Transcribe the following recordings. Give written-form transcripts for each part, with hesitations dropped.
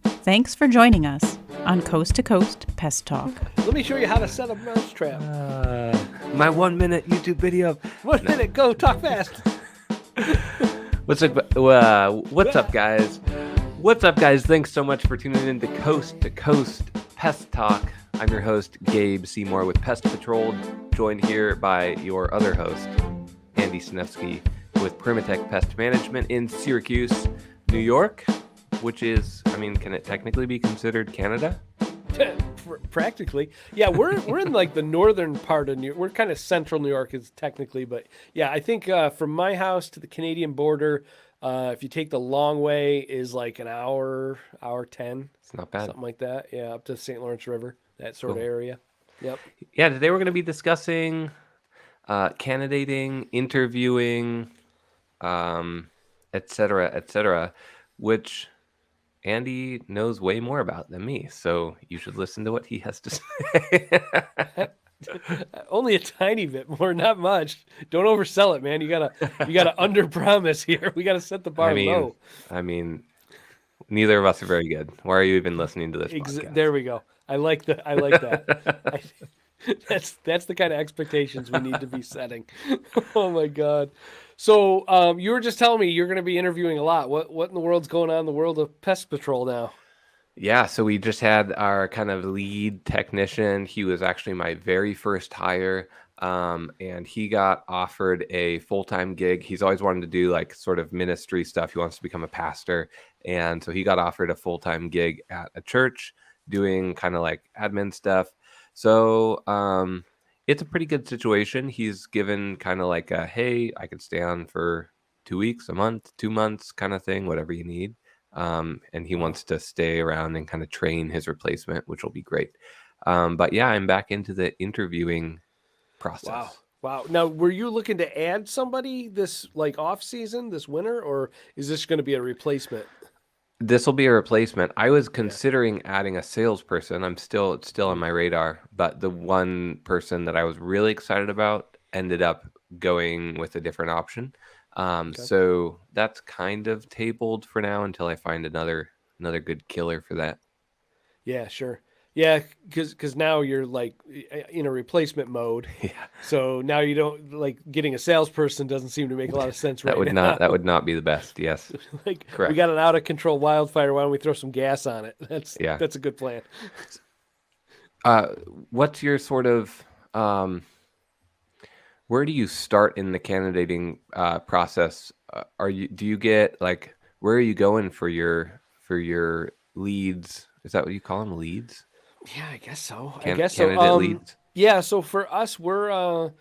Thanks for joining us on Coast to Coast Pest Talk. Let me show you how to set a mouse trap. My 1 minute YouTube video. 1 minute, go, talk fast. What's up, guys? What's up, guys? Thanks so much for tuning in to Coast Pest Talk. I'm your host, Gabe Seymour with Pest Patrol, joined here by your other host, Andy Snefsky with Primatech Pest Management in Syracuse, New York, which is, can it technically be considered Canada? Practically. Yeah, we're in like the northern part of New York. We're kind of central New York is technically, but yeah, I think from my house to the Canadian border, if you take the long way, is like an hour 10. It's not bad. Something like that. Yeah, up to the St. Lawrence River, that sort of area. Yep. Yeah, today we're going to be discussing candidating, interviewing, et cetera, which Andy knows way more about than me, so you should listen to what he has to say. Only a tiny bit more, not much. Don't oversell it, man. You gotta under promise here. We gotta set the bar low. Neither of us are very good. Why are you even listening to this podcast? There we go. I like that. That's the kind of expectations we need to be setting. Oh my God. So you were just telling me you're going to be interviewing a lot. What in the world's going on in the world of Pest Patrol now? Yeah, so we just had our kind of lead technician. He was actually my very first hire, and he got offered a full-time gig. He's always wanted to do like sort of ministry stuff. He wants to become a pastor, and so he got offered a full-time gig at a church doing kind of like admin stuff. So it's a pretty good situation. He's given kind of like a, hey, I could stay on for 2 weeks, a month, 2 months kind of thing, whatever you need. And he wants to stay around and kind of train his replacement, which will be great. But yeah, I'm back into the interviewing process. Wow. Now, were you looking to add somebody this like off season, this winter, or is this going to be a replacement? This will be a replacement. I was considering adding a salesperson. It's still on my radar, but the one person that I was really excited about ended up going with a different option. So that's kind of tabled for now until I find another good killer for that. Yeah, sure. Yeah, because now you're like in a replacement mode. Yeah. So now you don't like getting a salesperson doesn't seem to make a lot of sense right now. That would not be the best. Yes. Correct. We got an out of control wildfire. Why don't we throw some gas on it? That's a good plan. What's your sort of where do you start in the candidating process? Do you get like, where are you going for your leads? Is that what you call them, leads? Yeah, I guess so. Candidate leads. Yeah, so for us, we're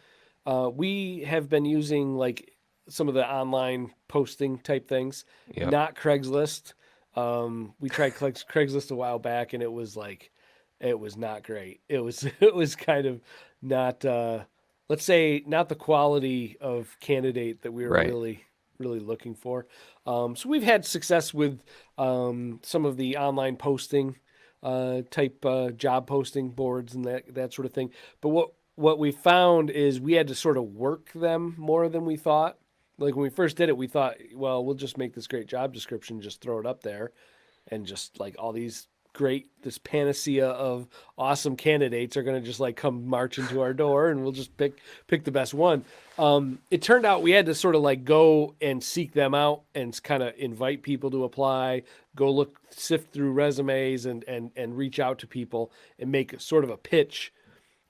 we have been using like some of the online posting type things, not Craigslist. We tried Craigslist a while back, and it was not great. It was kind of not. Let's say not the quality of candidate that we were really looking for. So we've had success with some of the online posting type job posting boards and that sort of thing. But what we found is we had to sort of work them more than we thought. Like when we first did it, we thought, well, we'll just make this great job description, just throw it up there, and just like all this panacea of awesome candidates are going to just like come march into our door and we'll just pick the best one. It turned out we had to sort of like go and seek them out and kind of invite people to apply, go sift through resumes and reach out to people and make sort of a pitch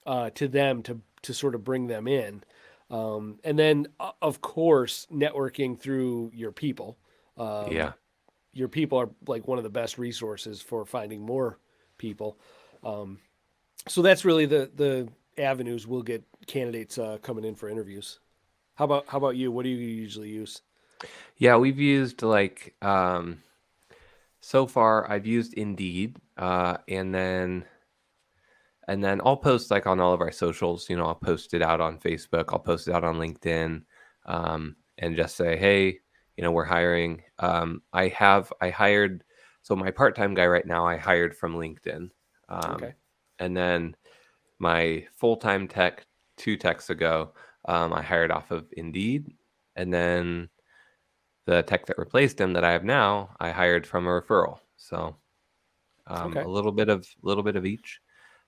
to them to sort of bring them in. And then of course, networking through your people. Your people are like one of the best resources for finding more people. So that's really the avenues we'll get candidates coming in for interviews. How about you? What do you usually use? Yeah, we've used like so far I've used Indeed, and then I'll post like on all of our socials. I'll post it out on Facebook. I'll post it out on LinkedIn, and just say, hey, we're hiring. I hired, so my part-time guy right now, I hired from LinkedIn. And then my full-time tech 2 techs ago, I hired off of Indeed. And then the tech that replaced him that I have now, I hired from a referral. So Okay. a little bit of each.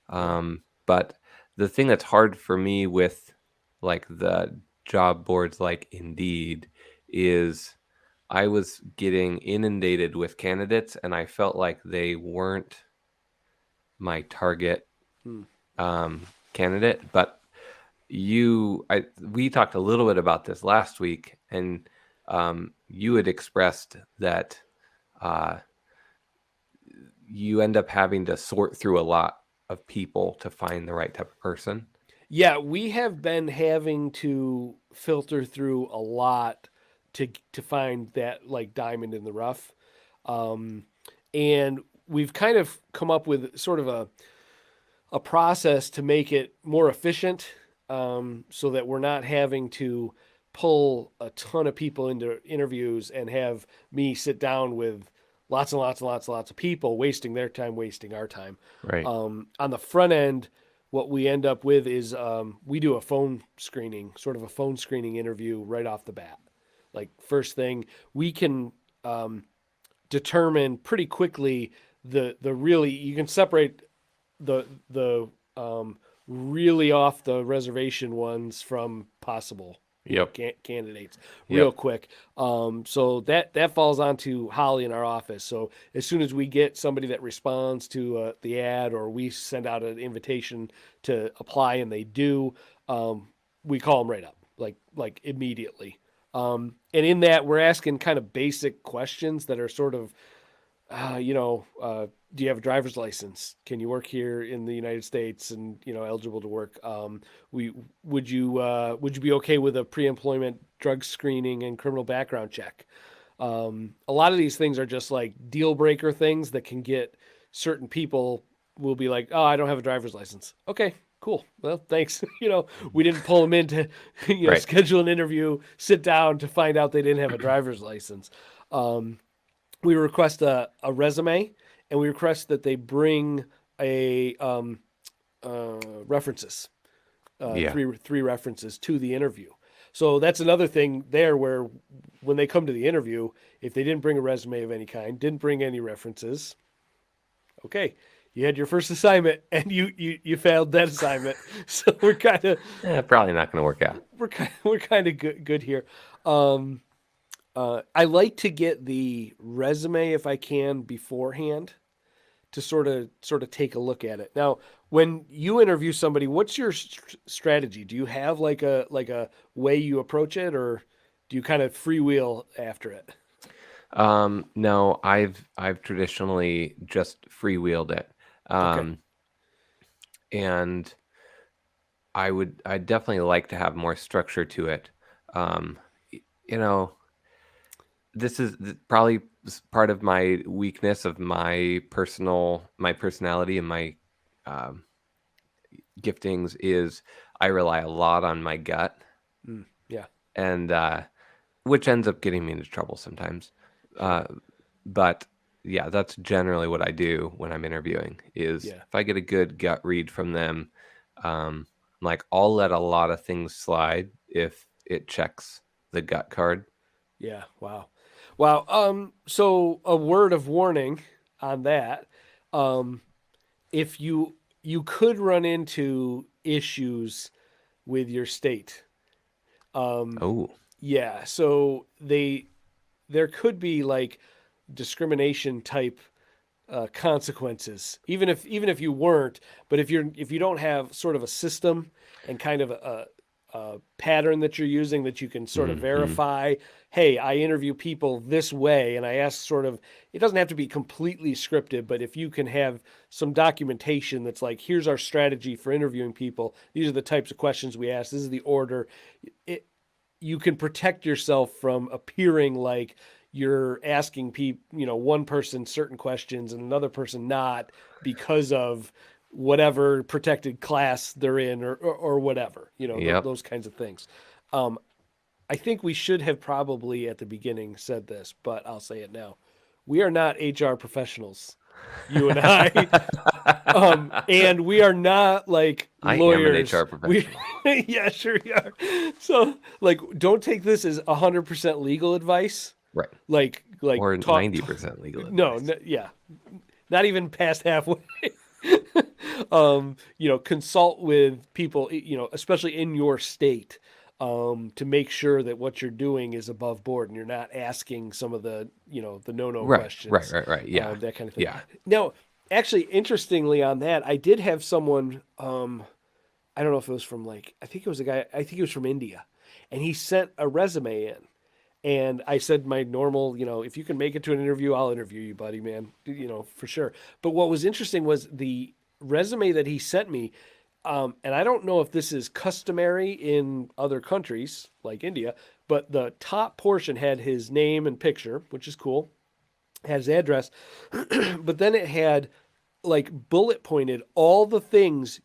But the thing that's hard for me with like the job boards like Indeed is I was getting inundated with candidates and I felt like they weren't my target Hmm. candidate. But we talked a little bit about this last week, and you had expressed that you end up having to sort through a lot of people to find the right type of person. Yeah, we have been having to filter through a lot to find that like diamond in the rough. And we've kind of come up with sort of a process to make it more efficient, so that we're not having to pull a ton of people into interviews and have me sit down with lots and lots and lots and lots of people, wasting their time, wasting our time. Right. On the front end, what we end up with is we do a phone screening, sort of a phone screening interview right off the bat. Like first thing, we can determine pretty quickly the really, you can separate the really off the reservation ones from possible Yep. candidates real Yep. quick. So that falls onto Holly in our office. So as soon as we get somebody that responds to the ad, or we send out an invitation to apply and they do, we call them right up, like immediately. And in that, we're asking kind of basic questions that are sort of, do you have a driver's license? Can you work here in the United States and, eligible to work? Would you be okay with a pre-employment drug screening and criminal background check? A lot of these things are just like deal breaker things that can get certain people will be like, oh, I don't have a driver's license. Okay, cool. Well, thanks. We didn't pull them in to, Right. schedule an interview, sit down to find out they didn't have a driver's license. We request a resume, and we request that they bring a references, Yeah. three references to the interview. So that's another thing there where when they come to the interview, if they didn't bring a resume of any kind, didn't bring any references, okay, you had your first assignment and you failed that assignment. So we're kind of Probably not going to work out. we're kind of good here. I like to get the resume if I can beforehand to sort of take a look at it. Now, when you interview somebody, what's your strategy? Do you have like a way you approach it, or do you kind of freewheel after it? No, I've traditionally just freewheeled it. And I'd definitely like to have more structure to it. You know, this is probably part of my weakness of my personality and my giftings is I rely a lot on my gut, Yeah. and which ends up getting me into trouble sometimes. But yeah, that's generally what I do when I'm interviewing is Yeah. if I get a good gut read from them, like I'll let a lot of things slide if it checks the gut card. Yeah. Wow. Wow. So a word of warning on that. If you could run into issues with your state. Oh, Yeah. So there could be like discrimination type consequences, even if you weren't. But if you don't have sort of a system and kind of a pattern that you're using that you can sort of verify, hey, I interview people this way, and I ask sort of, it doesn't have to be completely scripted, but if you can have some documentation that's like, here's our strategy for interviewing people, these are the types of questions we ask, this is the order, you can protect yourself from appearing like you're asking people, one person certain questions and another person not because of whatever protected class they're in or whatever, Yep. those kinds of things. I think we should have probably at the beginning said this, but I'll say it now. We are not HR professionals, you and I. And we are not like I lawyers. am an HR professional. Yeah, sure you are. So, like, don't take this as 100% legal advice. Right. Like, like or talk 90% legal no, advice. yeah, not even past halfway. Consult with people, especially in your state, to make sure that what you're doing is above board and you're not asking some of the, the no-no questions, Right. Yeah. that kind of thing. Yeah. Now, actually, interestingly on that, I did have someone, I don't know if it was from I think it was a guy, I think he was from India, and he sent a resume in. And I said my normal, if you can make it to an interview, I'll interview you, buddy, man, for sure. But what was interesting was the resume that he sent me. And I don't know if this is customary in other countries like India, but the top portion had his name and picture, which is cool, had his address, but then it had bullet pointed all the things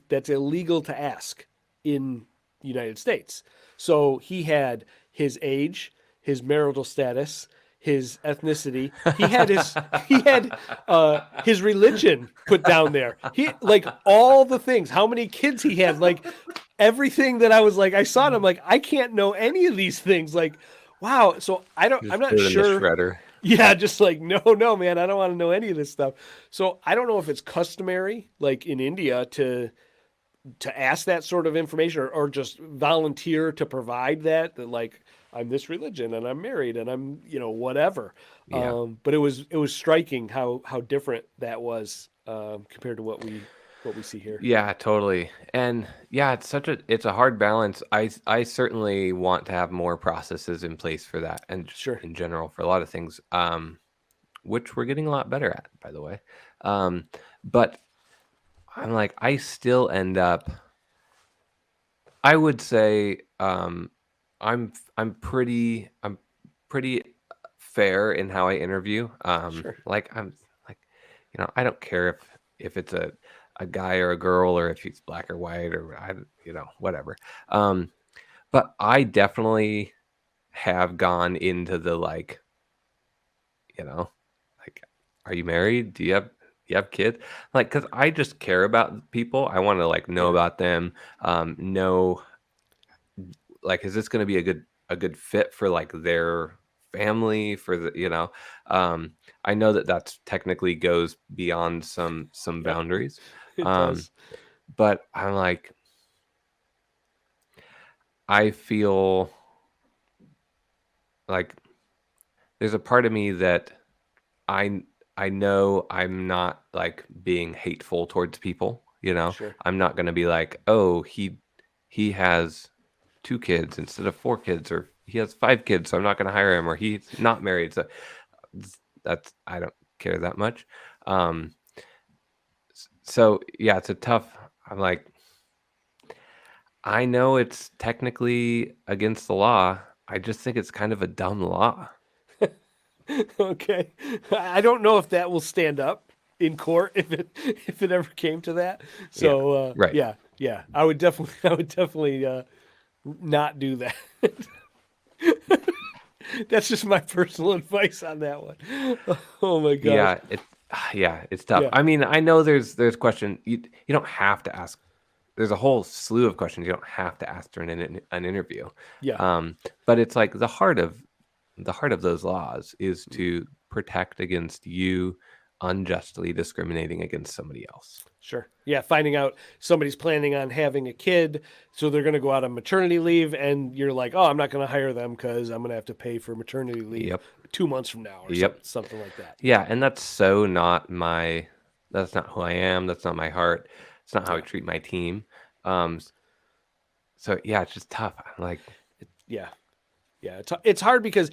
that's illegal to ask in the United States. So he had his age, his marital status, his ethnicity. He had his religion put down there. He all the things, how many kids he had, everything that I was I saw it, I'm I can't know any of these things. Wow. So I'm not Put it in the sure. shredder. Yeah, just no, man, I don't want to know any of this stuff. So I don't know if it's customary, in India, to ask that sort of information, or just volunteer to provide that I'm this religion and I'm married and I'm whatever. Yeah. But it was striking how different that was compared to what we see here. Yeah, totally. And yeah, it's a hard balance. I certainly want to have more processes in place for that, and just Sure. in general for a lot of things, which we're getting a lot better at, by the way. But I'm I still end up, I would say, I'm pretty fair in how I interview. Sure. I'm I don't care if it's a guy or a girl, or if he's black or white, or whatever. But I definitely have gone into the are you married? Do you have kids? Because I just care about people. I want to know about them. Know is this going to be a good fit for their family, for the I know that that's technically goes beyond some boundaries. It does. But I'm I feel there's a part of me that I know I'm not being hateful towards people, Sure. I'm not going to be oh, he has 2 kids instead of 4 kids, or he has 5 kids, so I'm not going to hire him, or he's not married. So that's, I don't care that much. So yeah, it's a tough, I know it's technically against the law. I just think it's kind of a dumb law. Okay. I don't know if that will stand up in court if it ever came to that. So right. Yeah. I would definitely not do that. That's just my personal advice on that one. Oh my gosh. Yeah, it's tough. Yeah. I mean, I know there's question. You don't have to ask. There's a whole slew of questions you don't have to ask during an interview. Yeah. But it's the heart of those laws is to protect against you unjustly discriminating against somebody else. Sure. Yeah, finding out somebody's planning on having a kid, so they're going to go out on maternity leave, and you're oh, I'm not going to hire them because I'm going to have to pay for maternity leave 2 months from now, or something like that. Yeah, and that's not who I am. That's not my heart. It's not how I treat my team. So yeah, it's just tough. I'm yeah. It's hard because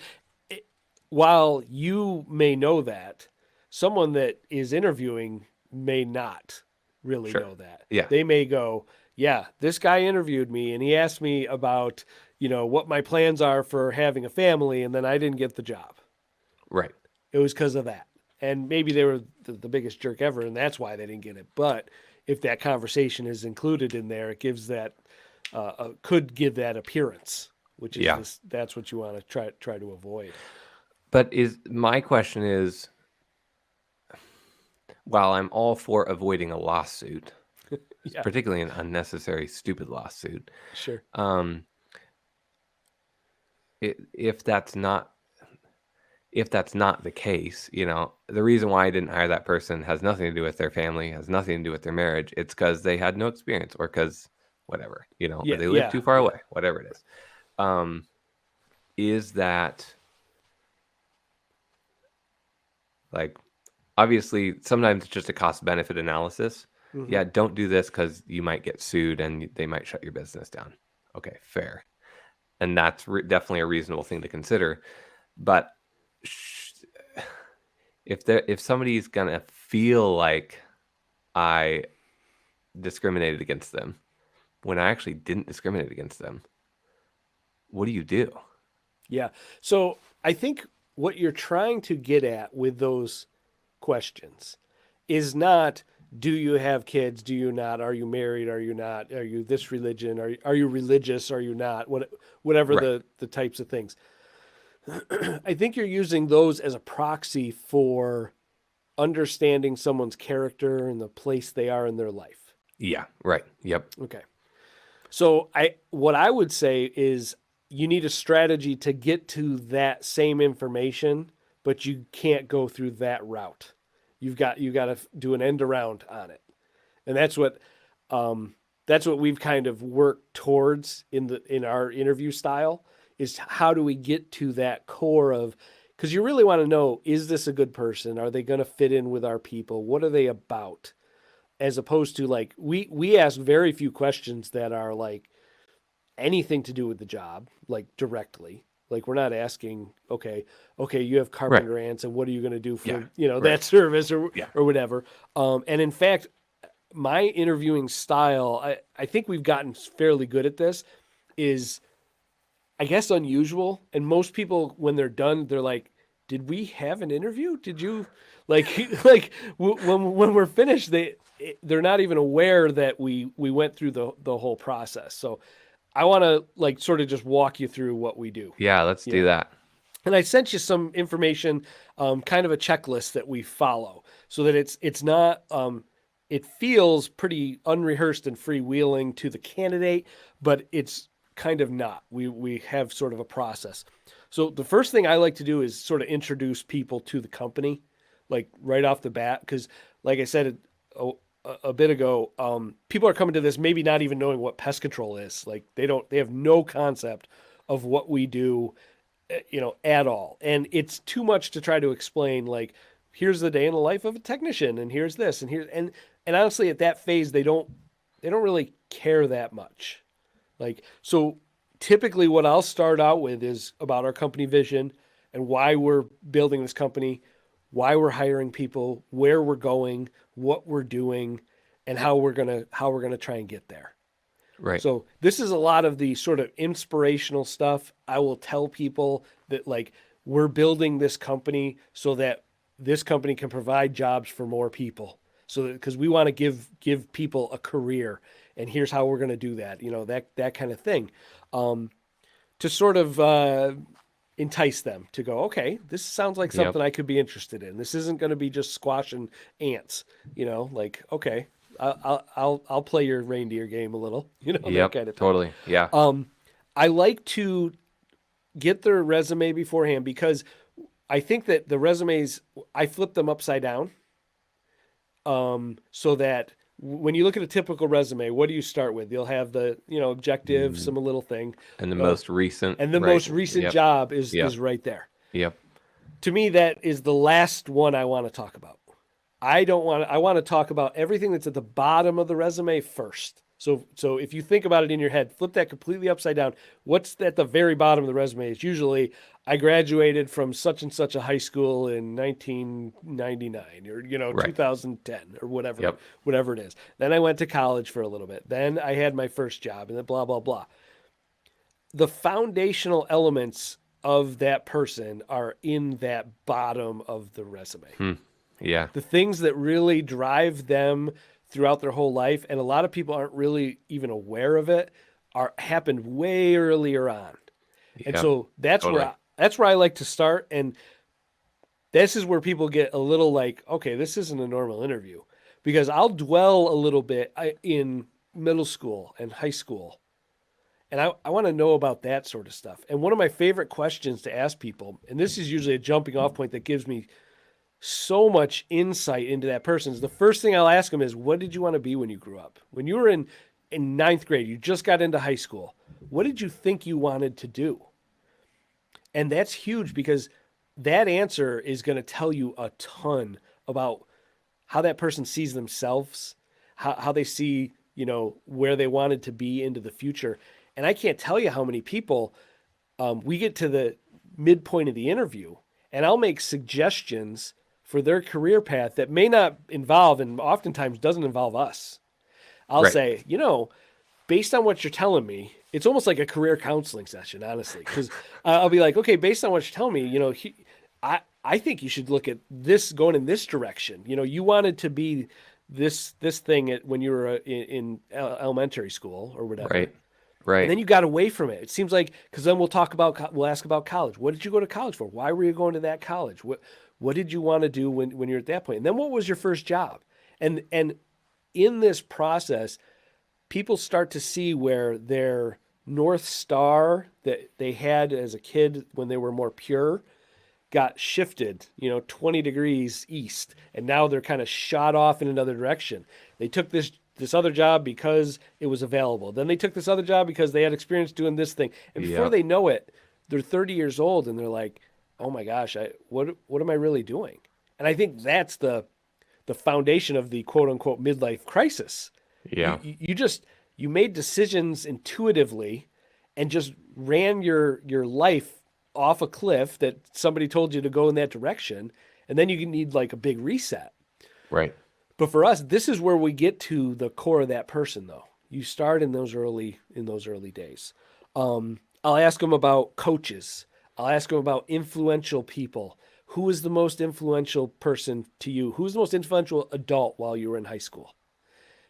while you may know that, someone that is interviewing may not really know that. Yeah. They may go, yeah, this guy interviewed me and he asked me about, what my plans are for having a family, and then I didn't get the job. Right. It was because of that. And maybe they were the biggest jerk ever, and that's why they didn't get it. But if that conversation is included in there, it gives that, could give that appearance, which is that's what you want to try to avoid. But my question is, while I'm all for avoiding a lawsuit, particularly an unnecessary, stupid lawsuit. Sure. If that's not, if that's not the case, the reason why I didn't hire that person has nothing to do with their family, has nothing to do with their marriage. It's because they had no experience or because whatever, or they live too far away, whatever it is. Is that like, obviously, sometimes it's just a cost benefit analysis. Mm-hmm. Yeah, don't do this because you might get sued and they might shut your business down. Okay, fair. And that's definitely a reasonable thing to consider. But if somebody's gonna feel like I discriminated against them when I actually didn't discriminate against them, what do you do? Yeah. So I think what you're trying to get at with those questions is not, do you have kids? Do you not? Are you married? Are you not? Are you this religion? Are you religious? Are you not? Whatever right. the types of things. I think you're using those as a proxy for understanding someone's character and the place they are in their life. Yeah, right. Yep. Okay. So what I would say is you need a strategy to get to that same information, but you can't go through that route. You've got to do an end around on it. And that's what we've kind of worked towards in our interview style, is how do we get to that core of, because you really want to know, is this a good person? Are they going to fit in with our people? What are they about? As opposed to like, we ask very few questions that are like anything to do with the job, like directly. Like we're not asking, okay, you have carpenter right. ants, and what are you going to do for, right. that service or whatever. And in fact, my interviewing style, I think we've gotten fairly good at this, is I guess unusual. And most people, when they're done, they're like, did we have an interview? Did you like when we're finished, they're not even aware that we went through the whole process. So I want to like sort of just walk you through what we do. Yeah, let's do that. And I sent you some information, kind of a checklist that we follow, so that it's not, it feels pretty unrehearsed and freewheeling to the candidate, but it's kind of not. We have sort of a process. So the first thing I like to do is sort of introduce people to the company, like right off the bat, because like I said a bit ago, people are coming to this maybe not even knowing what pest control is. Like they have no concept of what we do, at all. And it's too much to try to explain, like, here's the day in the life of a technician, and here's this, and and honestly, at that phase, they don't really care that much. Like, so typically what I'll start out with is about our company vision and why we're building this company, why we're hiring people, where we're going, what we're doing, and how we're gonna try and get there. Right. So this is a lot of the sort of inspirational stuff. I will tell people that like we're building this company so that this company can provide jobs for more people. So because we want to give people a career, and here's how we're going to do that. That kind of thing, to sort of entice them to go, okay, this sounds like something I could be interested in. This isn't going to be just squashing ants. Like, okay, I'll play your reindeer game a little. That kind of thing. Totally. Yeah. I like to get their resume beforehand, because I think that the resumes, I flip them upside down. So that when you look at a typical resume, what do you start with? You'll have the, objective, some little thing. And the most recent. And the most recent job is right there. Yep. To me, that is the last one I want to talk about. I want to talk about everything that's at the bottom of the resume first. So if you think about it in your head, flip that completely upside down. What's at the very bottom of the resume is usually, I graduated from such and such a high school in 1999 or, right. 2010 or whatever it is. Then I went to college for a little bit. Then I had my first job, and then blah, blah, blah. The foundational elements of that person are in that bottom of the resume. Yeah. The things that really drive them throughout their whole life, and a lot of people aren't really even aware of it, happened way earlier on. And so that's where I like to start. And this is where people get a little like, okay, this isn't a normal interview, because I'll dwell a little bit in middle school and high school. And I want to know about that sort of stuff. And one of my favorite questions to ask people, and this is usually a jumping off point that gives me so much insight into that person, is the first thing I'll ask them is, what did you want to be when you grew up? When you were in ninth grade, you just got into high school. What did you think you wanted to do? And that's huge because that answer is going to tell you a ton about how that person sees themselves, how they see, where they wanted to be into the future. And I can't tell you how many people we get to the midpoint of the interview and I'll make suggestions for their career path that may not involve, and oftentimes doesn't involve us. I'll say, based on what you're telling me, it's almost like a career counseling session, honestly, because I'll be like, okay, based on what you're telling me, I think you should look at this going in this direction. You wanted to be this thing when you were in elementary school or whatever. Right. And then you got away from it. It seems like, because then we'll ask about college. What did you go to college for? Why were you going to that college? What did you want to do when you're at that point? And then what was your first job? And in this process, people start to see where their North Star that they had as a kid when they were more pure got shifted, 20 degrees east. And now they're kind of shot off in another direction. They took this other job because it was available. Then they took this other job because they had experience doing this thing. And before they know it, they're 30 years old and they're like, oh my gosh, what am I really doing? And I think that's the foundation of the quote unquote midlife crisis. Yeah. You made decisions intuitively and just ran your life off a cliff that somebody told you to go in that direction. And then you need like a big reset. Right. But for us, this is where we get to the core of that person, though. You start in those early days. I'll ask them about coaches. I'll ask them about influential people. Who is the most influential person to you? Who's the most influential adult while you were in high school?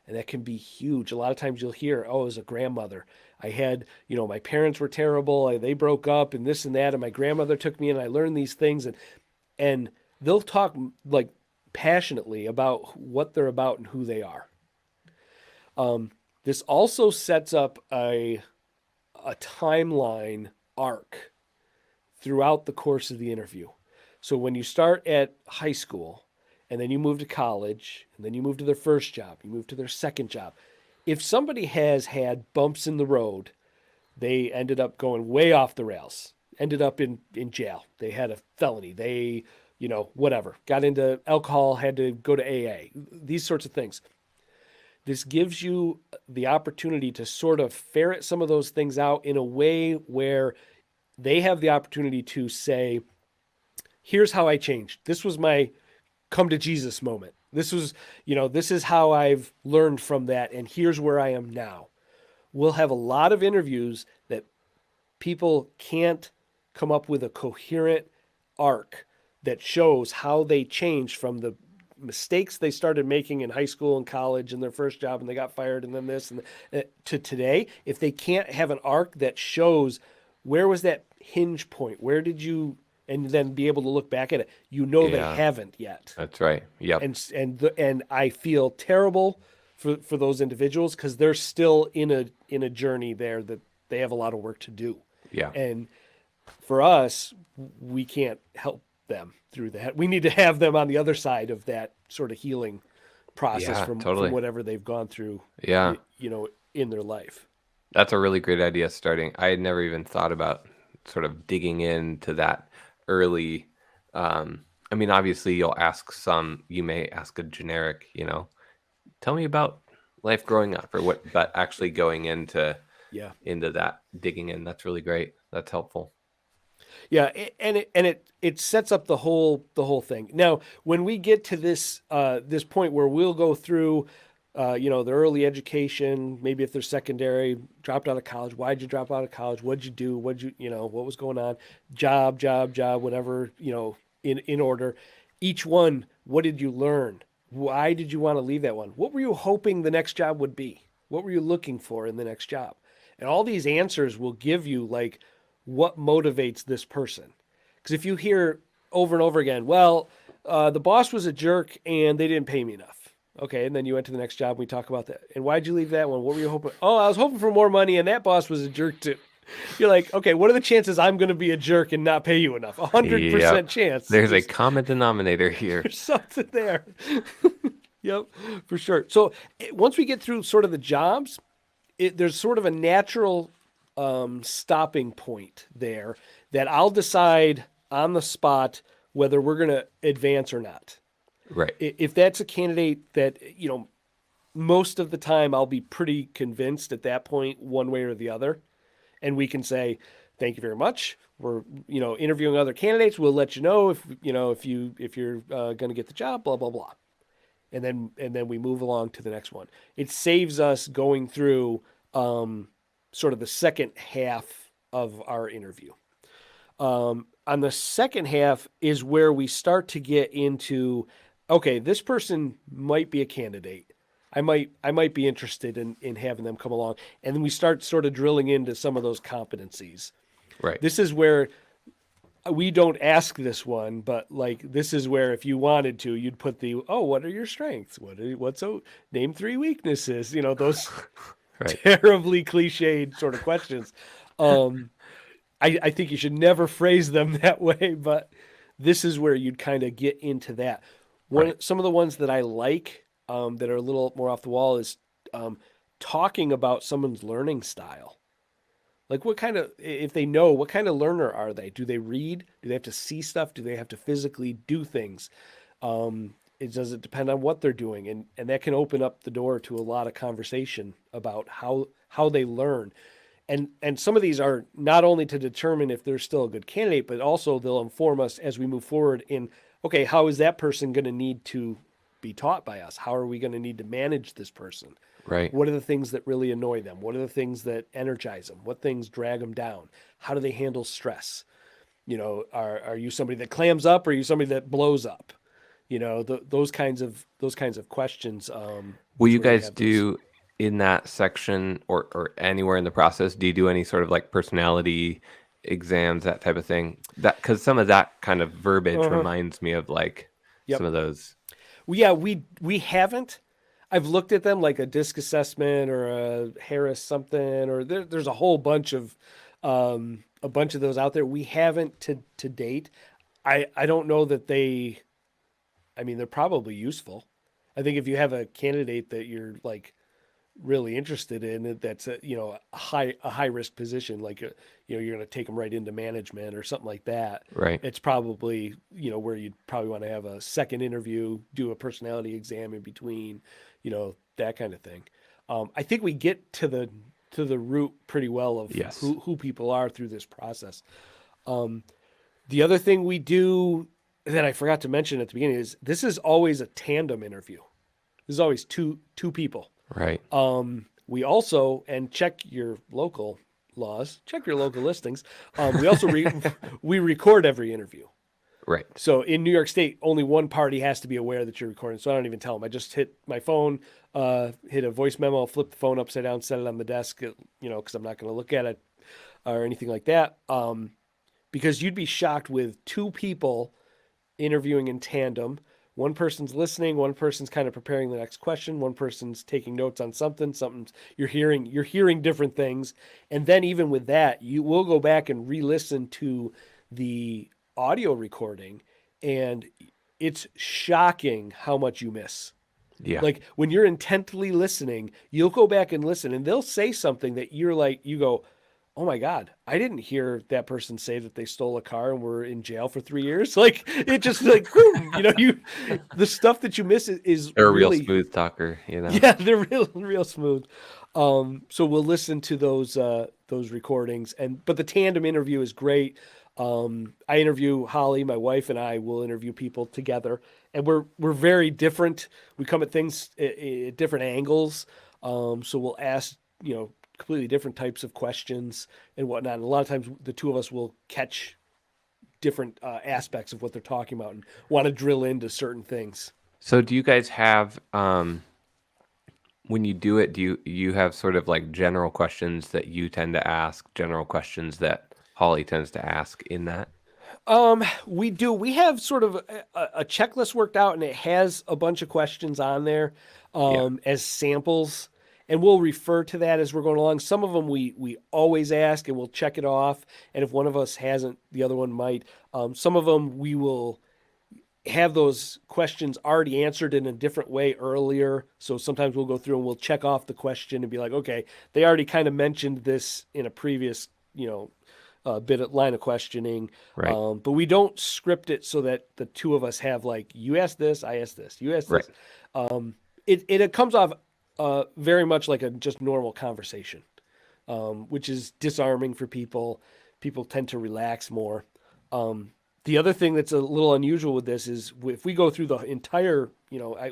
And that can be huge. A lot of times you'll hear, oh, it was a grandmother. I had, my parents were terrible. They broke up and this and that. And my grandmother took me in and I learned these things. And they'll talk like passionately about what they're about and who they are. This also sets up a timeline arc throughout the course of the interview. So when you start at high school and then you move to college and then you move to their first job, you move to their second job. If somebody has had bumps in the road, they ended up going way off the rails, ended up in jail. They had a felony. They whatever, got into alcohol, had to go to AA, these sorts of things. This gives you the opportunity to sort of ferret some of those things out in a way where they have the opportunity to say, here's how I changed. This was my come to Jesus moment. This was, this is how I've learned from that. And here's where I am now. We'll have a lot of interviews that people can't come up with a coherent arc that shows how they changed from the mistakes they started making in high school and college and their first job and they got fired and then this and to today. If they can't have an arc that shows where was that hinge point, where did you, and then be able to look back at it, they haven't yet. That's right. Yep. And I feel terrible for those individuals because they're still in a journey there that they have a lot of work to do. Yeah. And for us, we can't help them through that. We need to have them on the other side of that sort of healing process from whatever they've gone through, in their life. That's a really great idea starting. I had never even thought about sort of digging into that early. Obviously you may ask a generic, tell me about life growing up or what, but actually going into that, digging in, that's really great. That's helpful. Yeah, and it sets up the whole thing. Now, when we get to this point where we'll go through, the early education, maybe if they're secondary, dropped out of college. Why'd you drop out of college? What'd you do? What was going on? Job, whatever, in order. Each one, what did you learn? Why did you want to leave that one? What were you hoping the next job would be? What were you looking for in the next job? And all these answers will give you like what motivates this person. Because if you hear over and over again, well, the boss was a jerk and they didn't pay me enough. Okay, and then you went to the next job. We talk about that. And why'd you leave that one? What were you hoping? Oh, I was hoping for more money, and that boss was a jerk too. You're like, okay, what are the chances I'm going to be a jerk and not pay you enough? 100% Yep. chance. There's a common denominator here. There's something there. Yep, for sure. So once we get through sort of the jobs, there's sort of a natural stopping point there that I'll decide on the spot whether we're going to advance or not. Right. If that's a candidate that, most of the time I'll be pretty convinced at that point, one way or the other. And we can say, thank you very much. We're, interviewing other candidates. We'll let you know if you're going to get the job, blah, blah, blah. And then we move along to the next one. It saves us going through sort of the second half of our interview. On the second half is where we start to get into, okay, this person might be a candidate. I might be interested in having them come along. And then we start sort of drilling into some of those competencies. Right. This is where we don't ask this one, but this is where if you wanted to, you'd put what are your strengths? Name 3 weaknesses? Those right. terribly cliched sort of questions. I think you should never phrase them that way, but this is where you'd kind of get into that. Some of the ones that I like that are a little more off the wall is talking about someone's learning style. Like if they know, what kind of learner are they? Do they read? Do they have to see stuff? Do they have to physically do things? Does it depend on what they're doing? And that can open up the door to a lot of conversation about how they learn. And some of these are not only to determine if they're still a good candidate, but also they'll inform us as we move forward in, okay, how is that person going to need to be taught by us? How are we going to need to manage this person? Right. What are the things that really annoy them? What are the things that energize them? What things drag them down? How do they handle stress? Are you somebody that clams up, or are you somebody that blows up? Those kinds of questions. Will you guys do in that section or anywhere in the process? Do you do any sort of like personality exams, that type of thing? That because some of that kind of verbiage reminds me of some of those. Well, yeah, we haven't. I've looked at them like a DISC assessment or a Harris something, or there's a whole bunch of those out there. We haven't to date. I don't know that they're probably useful. I think if you have a candidate that you're really interested in, that's a high risk position, you're going to take them right into management or something like that. Right. It's probably where you'd probably want to have a second interview, do a personality exam in between, that kind of thing. I think we get to the root pretty well of who people are through this process. The other thing we do that I forgot to mention at the beginning is this is always a tandem interview. This is always two people. Right. We also, and check your local laws, check your local listings. We also we record every interview. Right. So in New York State, only one party has to be aware that you're recording. So I don't even tell them. I just hit my phone, hit a voice memo, flip the phone upside down, set it on the desk, because I'm not going to look at it or anything like that. Because you'd be shocked with 2 people interviewing in tandem. One person's listening, one person's kind of preparing the next question, one person's taking notes on something you're hearing different things. And then even with that, you will go back and re-listen to the audio recording, and it's shocking how much you miss. Yeah. Like when you're intently listening, you'll go back and listen, and they'll say something that you go, oh my God, I didn't hear that person say that they stole a car and were in jail for 3 years. It just boom, the stuff that you miss is they're really a real smooth talker, Yeah, they're real smooth. So we'll listen to those recordings, but the tandem interview is great. I interview Holly, my wife, and I will interview people together, and we're very different. We come at things at different angles. So we'll ask, completely different types of questions and whatnot. And a lot of times the two of us will catch different aspects of what they're talking about and want to drill into certain things. So do you guys have, when you do it, do you have sort of like general questions that you tend to ask, general questions that Holly tends to ask in that? We do. We have sort of a checklist worked out, and it has a bunch of questions on there as samples, and we'll refer to that as we're going along. Some of them we always ask, and we'll check it off. And if one of us hasn't, the other one might. Some of them we will have those questions already answered in a different way earlier. So sometimes we'll go through and we'll check off the question and be like, okay, they already kind of mentioned this in a previous, bit of line of questioning. Right. But we don't script it so that the two of us have like, you ask this, I ask this, you ask this. Right. It comes off very much like a just normal conversation, which is disarming for people. People tend to relax more. The other thing that's a little unusual with this is if we go through the entire,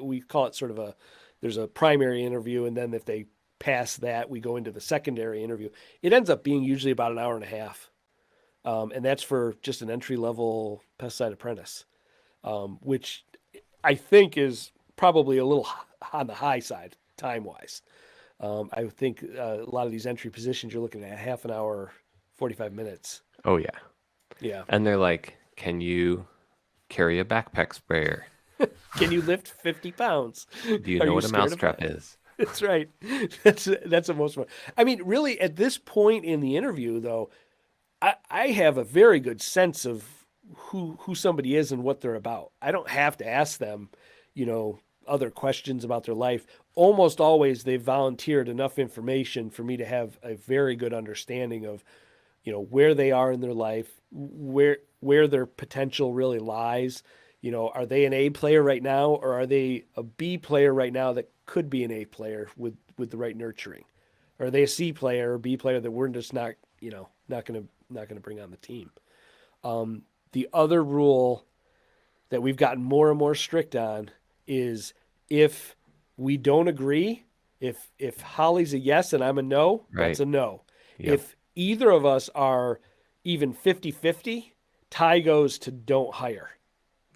we call it sort of there's a primary interview, and then if they pass that, we go into the secondary interview. It ends up being usually about an hour and a half. And that's for just an entry-level pesticide apprentice, which I think is probably a little on the high side time-wise. I think a lot of these entry positions, you're looking at half an hour, 45 minutes. Oh, yeah. Yeah. And they're like, can you carry a backpack sprayer? Can you lift 50 pounds? Do you know what a mousetrap is? That's right. That's the most fun. I mean, really, at this point in the interview, though, I have a very good sense of who somebody is and what they're about. I don't have to ask them, other questions about their life. Almost always they've volunteered enough information for me to have a very good understanding of, where they are in their life, where their potential really lies. Are they an A player right now, or are they a B player right now that could be an A player with the right nurturing? Or are they a C player or B player that we're just not going to bring on the team? The other rule that we've gotten more and more strict on is if we don't agree, if Holly's a yes and I'm a no, that's a no. Yep. If either of us are even 50-50, tie goes to don't hire.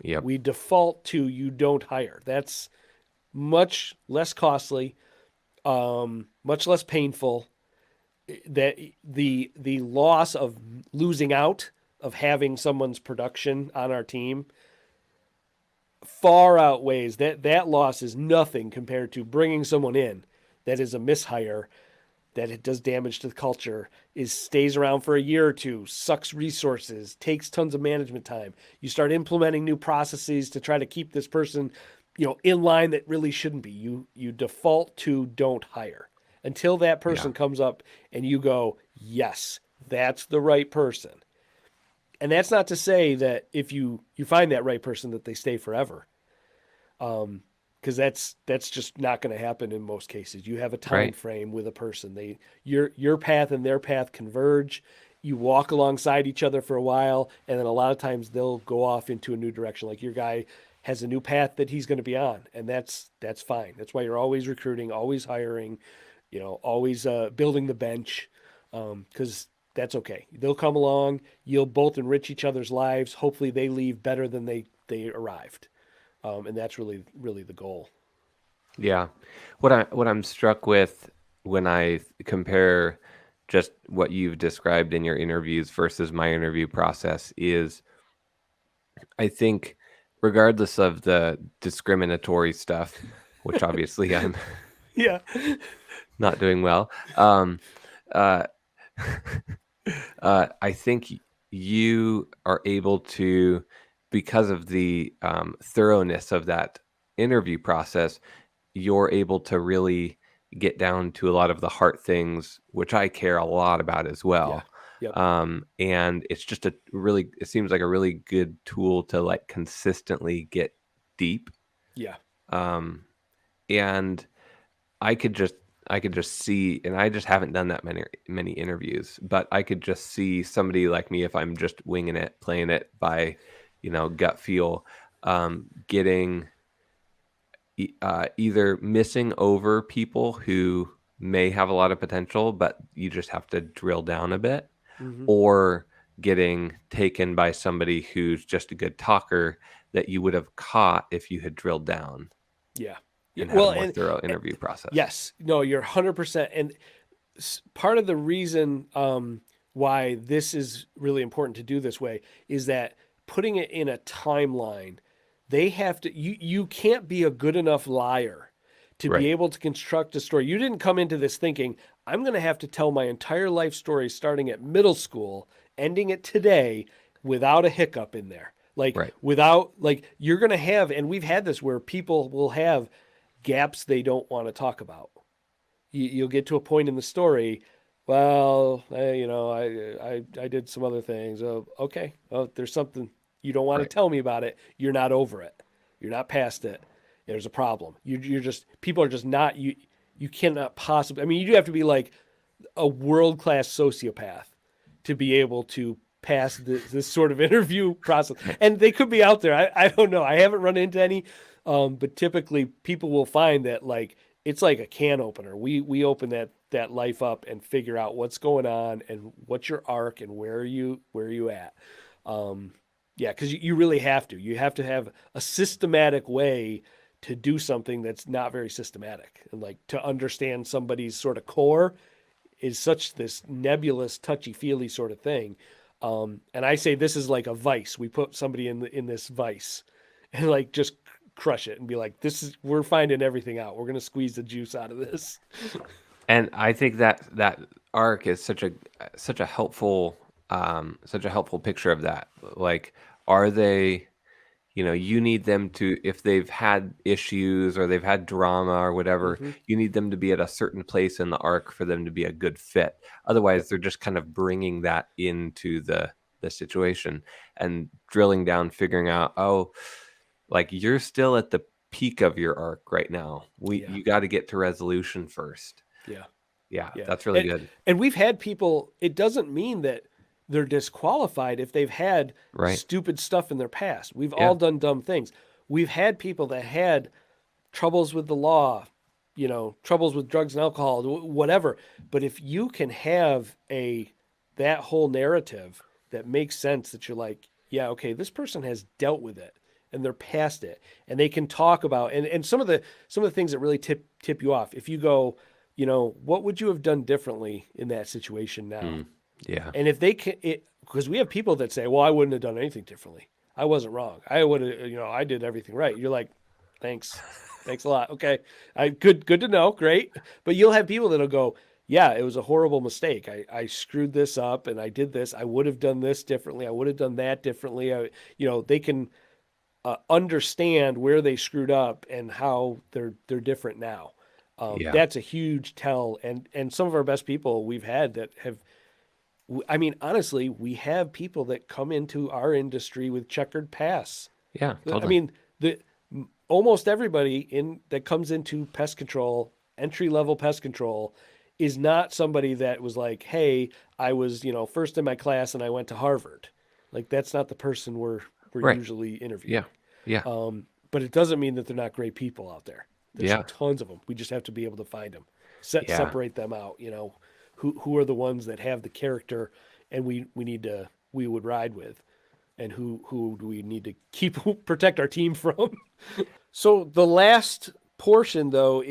Yep. We default to you don't hire. That's much less costly, much less painful. That the loss of losing out of having someone's production on our team far outweighs that loss is nothing compared to bringing someone in that is a mishire, that it does damage to the culture, stays around for a year or two, sucks resources, takes tons of management time. You start implementing new processes to try to keep this person, in line that really shouldn't be. You default to don't hire until that person comes up and you go, yes, that's the right person. And that's not to say that if you find that right person that they stay forever. Because that's just not going to happen in most cases. You have a time frame with a person. Your path and their path converge. You walk alongside each other for a while, and then a lot of times they'll go off into a new direction. Like your guy has a new path that he's going to be on, and that's fine. That's why you're always recruiting, always hiring, always building the bench, because that's okay. They'll come along. You'll both enrich each other's lives. Hopefully they leave better than they arrived. And that's really, really the goal. Yeah. What I'm struck with when I compare just what you've described in your interviews versus my interview process is I think regardless of the discriminatory stuff, which obviously I'm not doing well, I think you are able to, because of the thoroughness of that interview process, you're able to really get down to a lot of the heart things, which I care a lot about as well. Yeah. Yep. And it's just it seems like a really good tool to like consistently get deep. Yeah. And I could just see, and I just haven't done that many interviews, but I could just see somebody like me, if I'm just winging it, playing it by, gut feel, getting either missing over people who may have a lot of potential, but you just have to drill down a bit, or getting taken by somebody who's just a good talker that you would have caught if you had drilled down. Yeah. And had a more thorough interview process. Yes. No, you're 100%. And part of the reason why this is really important to do this way is that putting it in a timeline, they have to, you can't be a good enough liar to Right. be able to construct a story. You didn't come into this thinking, I'm going to have to tell my entire life story starting at middle school, ending it today without a hiccup in there. Like Right. without, like you're going to have, and we've had this where people will have gaps they don't want to talk about. You'll get to a point in the story, well, I did some other things. Oh, okay. Oh, there's something you don't want to Right. tell me about it. You're not over it. You're not past it. There's a problem. You're just, people are just not, you cannot possibly, I mean, you do have to be like a world-class sociopath to be able to pass this sort of interview process. And they could be out there. I don't know. I haven't run into any, but typically people will find that like, it's like a can opener. We open that life up and figure out what's going on and what's your arc and where are you at. Yeah, because you really have to. You have to have a systematic way to do something that's not very systematic. And like to understand somebody's sort of core is such this nebulous, touchy-feely sort of thing. And I say this is like a vice. We put somebody in this vice and like just crush it and be like, we're finding everything out. We're gonna squeeze the juice out of this. And I think that arc is such a helpful picture of that. Like, are they, you need them to, if they've had issues or they've had drama or whatever, you need them to be at a certain place in the arc for them to be a good fit. Otherwise, they're just kind of bringing that into the situation and drilling down, figuring out, oh, like you're still at the peak of your arc right now. You got to get to resolution first. Yeah, that's really good. And we've had people, it doesn't mean that they're disqualified if they've had stupid stuff in their past. We've all done dumb things. We've had people that had troubles with the law, troubles with drugs and alcohol, whatever. But if you can have that whole narrative that makes sense, that you're like, yeah, okay, this person has dealt with it and they're past it and they can talk about, and some of the things that really tip you off. If you go, what would you have done differently in that situation now? Yeah. And if they can, because we have people that say, well, I wouldn't have done anything differently. I wasn't wrong. I would have, I did everything right. You're like, thanks a lot. Okay. Good to know. Great. But you'll have people that'll go, yeah, it was a horrible mistake. I screwed this up and I did this. I would have done this differently. I would have done that differently. They can understand where they screwed up and how they're different now. That's a huge tell. And some of our best people we've had that have, I mean, honestly, we have people that come into our industry with checkered pasts. Yeah, totally. I mean, almost everybody that comes into pest control, entry-level pest control, is not somebody that was like, hey, I was, first in my class and I went to Harvard. Like, that's not the person we're usually interviewing. Yeah. But it doesn't mean that they're not great people out there. There's tons of them. We just have to be able to find them, separate them out. Who are the ones that have the character, and we would ride with, and who do we need to protect our team from? So the last portion, though,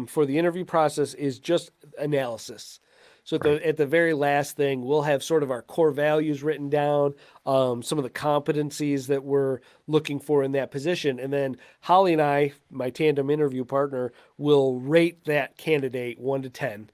for the interview process is just analysis. So at the very last thing, we'll have sort of our core values written down, some of the competencies that we're looking for in that position. And then Holly and I, my tandem interview partner, will rate that candidate 1 to 10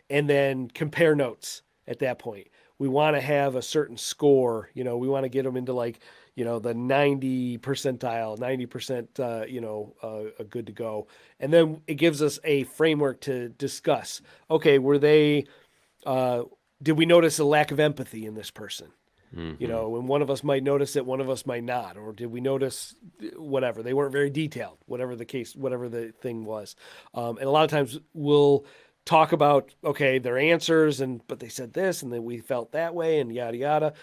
and then compare notes at that point. We want to have a certain score, we want to get them into like, the 90 percentile, 90%, good to go. And then it gives us a framework to discuss. Okay, were they... did we notice a lack of empathy in this person? And one of us might notice it, one of us might not. Or did we notice whatever? They weren't very detailed, whatever the case, whatever the thing was. And a lot of times we'll talk about, okay, their answers, but they said this, and then we felt that way, and yada, yada.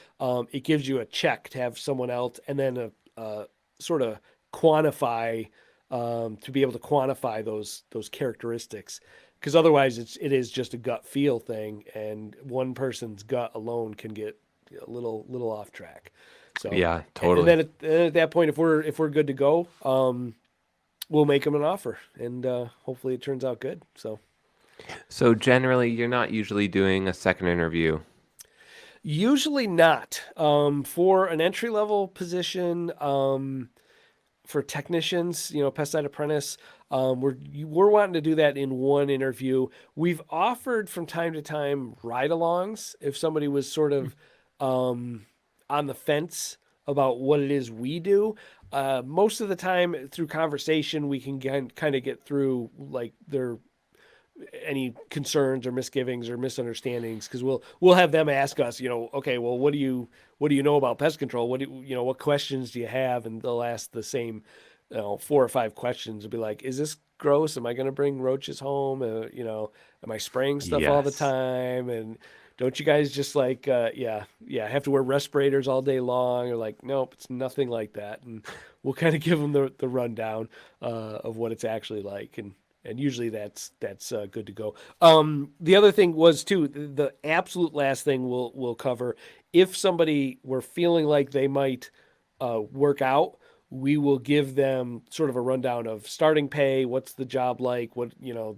It gives you a check to have someone else, and then a sort of quantify, to be able to quantify those characteristics. Because otherwise it is just a gut feel thing, and one person's gut alone can get a little off track. So yeah, totally. And then at that point, if we're good to go, we'll make them an offer, and hopefully it turns out good. So generally, you're not usually doing a second interview. Usually not. For an entry level position, for technicians, pesticide apprentice, we're wanting to do that in one interview. We've offered from time to time ride-alongs if somebody was sort of on the fence about what it is we do. Most of the time, through conversation, we can kind of get through like their any concerns or misgivings or misunderstandings, because we'll have them ask us, okay, well, what do you know about pest control? What questions do you have? And they'll ask the same, 4 or 5 questions. It'll be like, is this gross? Am I going to bring roaches home? Am I spraying stuff all the Yes. time? And don't you guys just like, have to wear respirators all day long? Or like, nope, it's nothing like that. And we'll kind of give them the rundown of what it's actually like. And usually that's good to go. The other thing was too, the absolute last thing we'll cover, if somebody were feeling like they might work out, we will give them sort of a rundown of starting pay, what's the job like,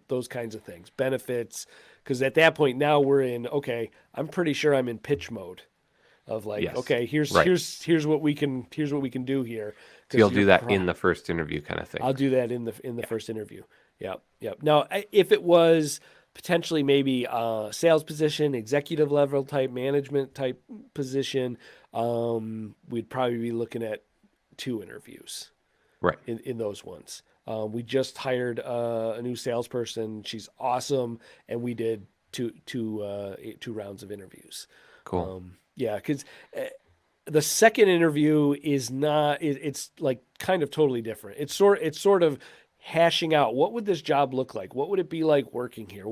those kinds of things, benefits, because at that point now we're in, okay, I'm pretty sure I'm in pitch mode of like, Yes. okay, here's what we can do here. So you'll do that in the first interview kind of thing. I'll do that in the first interview. Yep. Now, if it was potentially maybe a sales position, executive level type, management type position, we'd probably be looking at 2 interviews. Right. In those ones. We just hired a new salesperson. She's awesome, and we did two rounds of interviews. Cool. Because the second interview is not. It's like kind of totally different. It's sort of hashing out what would this job look like? What would it be like working here?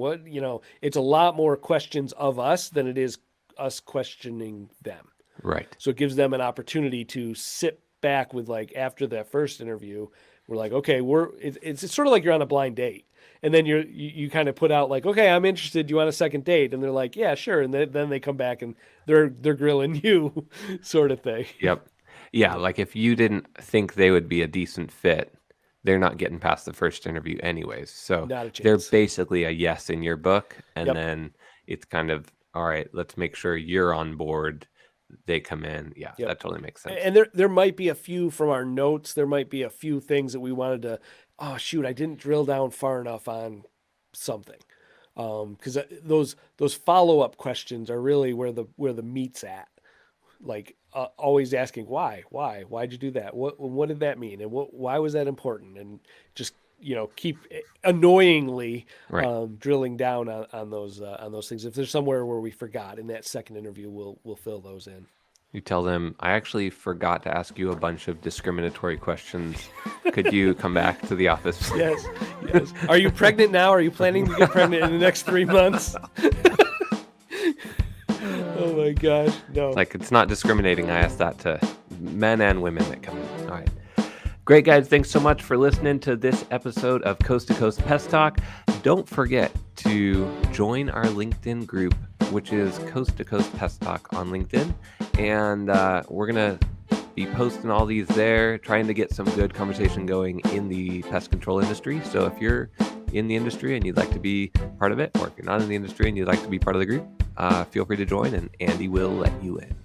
It's a lot more questions of us than it is us questioning them. Right. So it gives them an opportunity to sit back with, like, after that first interview, we're like, okay, it's sort of like you're on a blind date. And then you kind of put out like, okay, I'm interested. Do you want a second date? And they're like, yeah, sure. And then they come back and they're grilling you, sort of thing. Yep. Yeah. Like if you didn't think they would be a decent fit, they're not getting past the first interview anyways. So Not a chance. they're basically a yes in your book. And Yep. then it's kind of, all right, let's make sure you're on board. They come in. Yeah, Yep. that totally makes sense. And there might be a few from our notes. There might be a few things that we wanted to, oh shoot, I didn't drill down far enough on something. Because those follow-up questions are really where the meat's at. Like always asking why'd you do that? What did that mean? And why was that important? And just keep annoyingly Right. drilling down on those things. If there's somewhere where we forgot in that second interview, we'll fill those in. You tell them, I actually forgot to ask you a bunch of discriminatory questions. Could you come back to the office? Yes. Are you pregnant now? Are you planning to get pregnant in the next 3 months? Oh my gosh, no. Like, it's not discriminating. I ask that to men and women that come in. All right. Great, guys. Thanks so much for listening to this episode of Coast to Coast Pest Talk. Don't forget to join our LinkedIn group, which is Coast to Coast Pest Talk on LinkedIn. And we're going to be posting all these there, trying to get some good conversation going in the pest control industry. So if you're in the industry and you'd like to be part of it, or if you're not in the industry and you'd like to be part of the group, feel free to join and Andy will let you in.